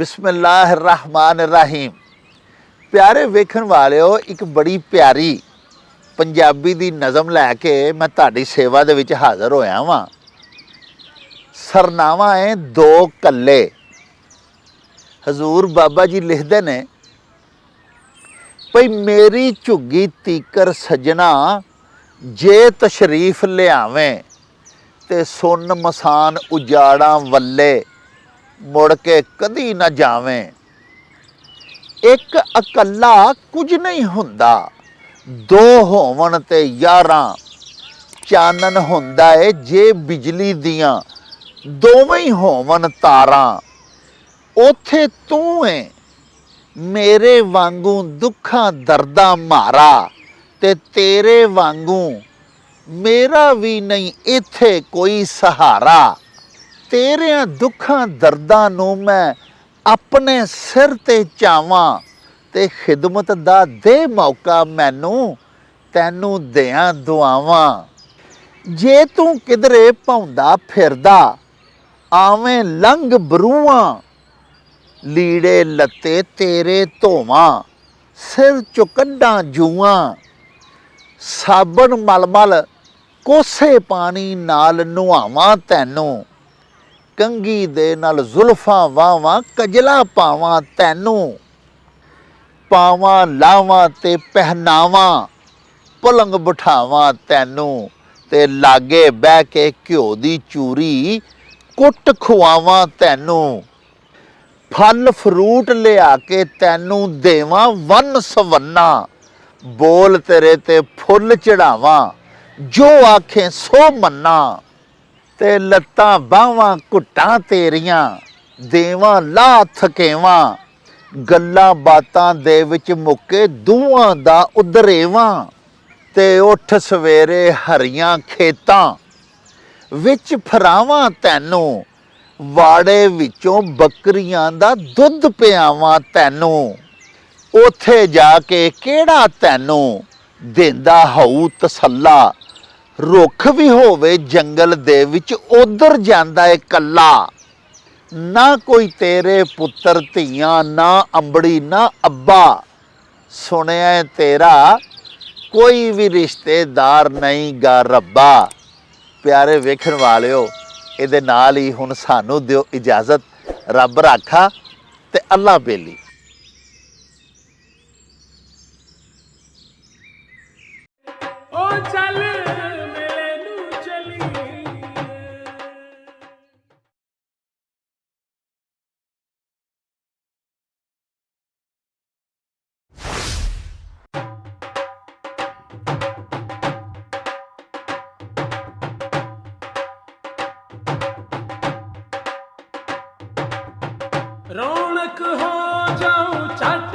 बिस्मिल्लाहिर्रहमानिर्रहीम। प्यारे वेखण वालिओ, एक बड़ी प्यारी पंजाबी दी नज़म लैके मैं तुहाडी सेवा दे विच हाज़र होया वां। सरनामा है दो कल्ले। हजूर बाबा जी लिखदे ने, भई मेरी झुग्गी तीकर सजना जे तशरीफ लियावें ते सुन मसान उजाड़ा वल्ले मुड़ के कदी ना जावें। एक अकल्ला कुछ नहीं हुंदा, दो होवन ते यारां चानन हुंदा है जे बिजली दियां दोवें ही होवन तारां। ओथे तू है मेरे वांगू दुखां दर्दां मारा ते तेरे वांगू मेरा भी नहीं इत्थे कोई सहारा। तेरियां दुखां दर्दां नूं मैं अपने सिर ते चावां ते खिदमत दा दे मौका मैनू तैनू देआं दुआवां। जे तू किधरे भौंदा फिरदा आवें लंघ बरूआं लीड़े लत्ते तेरे धोवां सिर चो कड्डां जूआं। साबन मलमल कोसे पानी नाल नुहावां तैनू कंघी दे नाल जुल्फां वावां कजला पावां तैनू। पावां लावां ते पहनावां पलंग बिठावां तैनू ते लागे बह के घ्यो दी चूरी कुट खुआवां तैनू। फल फ्रूट लिया के तैनू देवां वन सवन्ना बोल तेरे ते फुल चढ़ावां जो आखें सो मन्ना। ते लत्तां बावां घुट्टां तेरियां देवां ला थकेवां गल्लां बातां दे विच मुक्के दूआं दा उदरेवां। ते उठ सवेरे हरियां खेतां विच फरावां तैनू वाड़े विचों बकरियां दा दुध पियावां तैनू। ओथे जाके केड़ा तैनू देंदा हऊ तसल्ला रुख भी होवे जंगल दे विच उधर जांदा है कल्ला। ना कोई तेरे पुत्र धियां ना अंबड़ी ना अब्बा सुनिया है तेरा कोई भी रिश्तेदार नहीं गा रब्बा। प्यारे वेखण वालिओ, इहदे नाल ही हुण सानू दिओ इजाजत। रब राखा ते अल्लाह बेली। रौनक हो जाऊं चट